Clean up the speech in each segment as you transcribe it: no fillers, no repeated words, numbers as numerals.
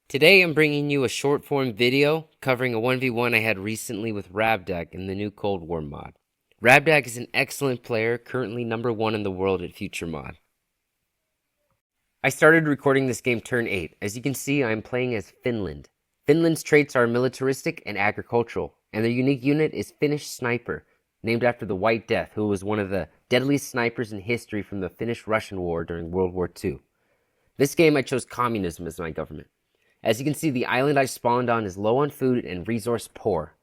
Today I'm bringing you a short form video covering a 1v1 I had recently with Rabdag in the new Cold War mod. Rabdag is an excellent player, currently number 1 in the world at Future Mod. I started recording this game turn 8. As you can see, I am playing as Finland. Finland's traits are militaristic and agricultural, and their unique unit is Finnish Sniper, named after the White Death, who was one of the deadliest snipers in history from the Finnish-Russian War during World War II. This game I chose communism as my government. As you can see, the island I spawned on is low on food and resource poor.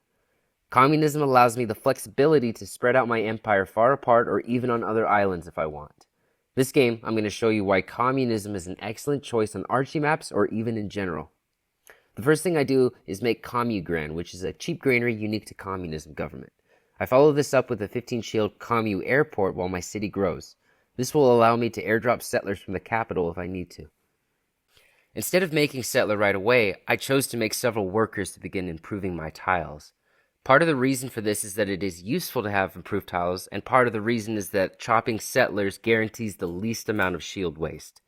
Communism allows me the flexibility to spread out my empire far apart or even on other islands if I want. This game, I'm going to show you why communism is an excellent choice on Archie maps or even in general. The first thing I do is make CommuGran, which is a cheap granary unique to communism government. I follow this up with a 15 shield Commu airport while my city grows. This will allow me to airdrop settlers from the capital if I need to. Instead of making settler right away, I chose to make several workers to begin improving my tiles. Part of the reason for this is that it is useful to have improved tiles, and part of the reason is that chopping settlers guarantees the least amount of shield waste.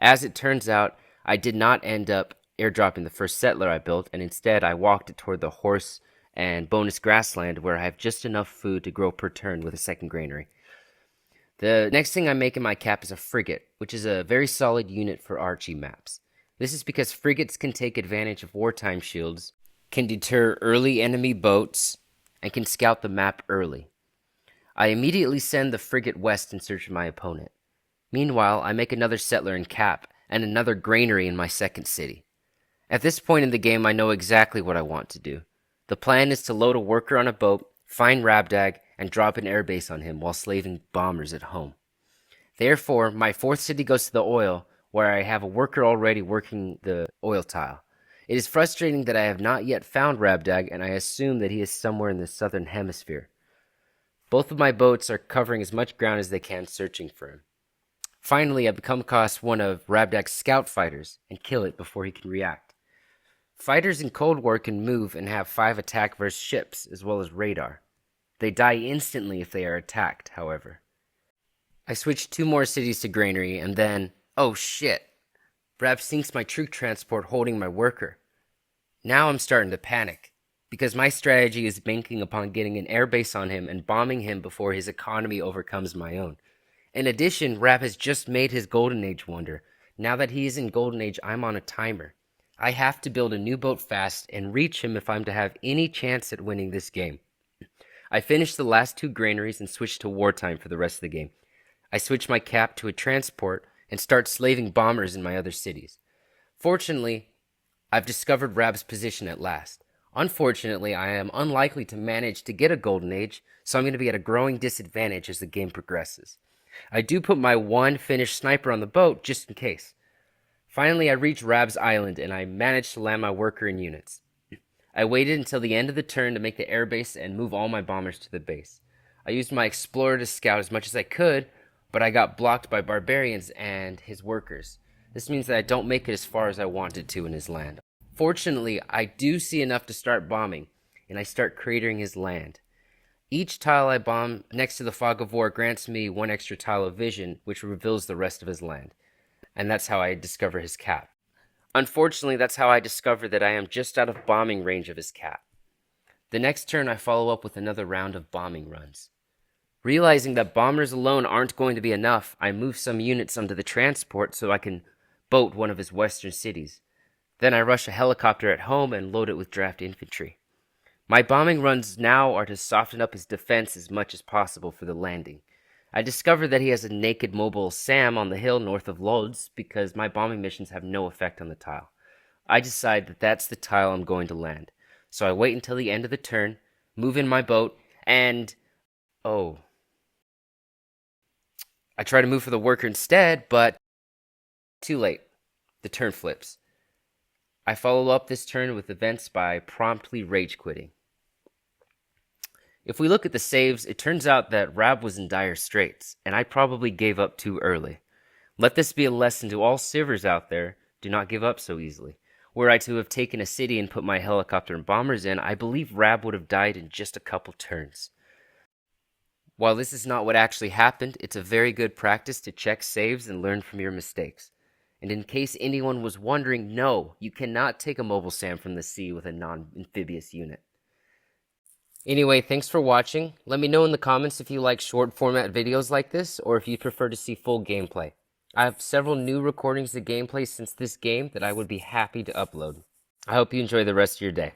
As it turns out, I did not end up airdropping the first settler I built, and instead I walked it toward the horse and bonus grassland where I have just enough food to grow per turn with a second granary. The next thing I make in my cap is a frigate, which is a very solid unit for Archie maps. This is because frigates can take advantage of wartime shields, can deter early enemy boats, and can scout the map early. I immediately send the frigate west in search of my opponent. Meanwhile, I make another settler in cap and another granary in my second city. At this point in the game, I know exactly what I want to do. The plan is to load a worker on a boat, find Rabdag, and drop an airbase on him while slaving bombers at home. Therefore, my fourth city goes to the oil, where I have a worker already working the oil tile. It is frustrating that I have not yet found Rabdag, and I assume that he is somewhere in the southern hemisphere. Both of my boats are covering as much ground as they can searching for him. Finally, I come across one of Rabdag's scout fighters and kill it before he can react. Fighters in Cold War can move and have 5 attack versus ships, as well as radar. They die instantly if they are attacked, however. I switch 2 more cities to granary, and then oh shit, Rab sinks my troop transport holding my worker. Now I'm starting to panic, because my strategy is banking upon getting an airbase on him and bombing him before his economy overcomes my own. In addition, Rab has just made his Golden Age wonder. Now that he is in Golden Age, I'm on a timer. I have to build a new boat fast and reach him if I'm to have any chance at winning this game. I finish the last 2 granaries and switch to wartime for the rest of the game. I switch my cap to a transport and start slaving bombers in my other cities. Fortunately, I've discovered Rab's position at last. Unfortunately, I am unlikely to manage to get a Golden Age, so I'm going to be at a growing disadvantage as the game progresses. I do put my 1 Finnish sniper on the boat just in case. Finally, I reach Rab's island and I manage to land my worker and units. I waited until the end of the turn to make the airbase and move all my bombers to the base. I used my explorer to scout as much as I could, but I got blocked by barbarians and his workers. This means that I don't make it as far as I wanted to in his land. Fortunately, I do see enough to start bombing, and I start cratering his land. Each tile I bomb next to the Fog of War grants me 1 extra tile of vision, which reveals the rest of his land. And that's how I discover his cap. Unfortunately, that's how I discover that I am just out of bombing range of his cap. The next turn, I follow up with another round of bombing runs. Realizing that bombers alone aren't going to be enough, I move some units onto the transport so I can boat one of his western cities. Then I rush a helicopter at home and load it with draft infantry. My bombing runs now are to soften up his defense as much as possible for the landing. I discover that he has a naked mobile SAM on the hill north of Lodz because my bombing missions have no effect on the tile. I decide that that's the tile I'm going to land. So I wait until the end of the turn, move in my boat, and I try to move for the worker instead, but too late. The turn flips. I follow up this turn with events by promptly rage quitting. If we look at the saves, it turns out that Rab was in dire straits, and I probably gave up too early. Let this be a lesson to all civers out there. Do not give up so easily. Were I to have taken a city and put my helicopter and bombers in, I believe Rab would have died in just a couple turns. While this is not what actually happened, it's a very good practice to check saves and learn from your mistakes. And in case anyone was wondering, no, you cannot take a mobile SAM from the sea with a non-amphibious unit. Anyway, thanks for watching. Let me know in the comments if you like short format videos like this, or if you prefer to see full gameplay. I have several new recordings of gameplay since this game that I would be happy to upload. I hope you enjoy the rest of your day.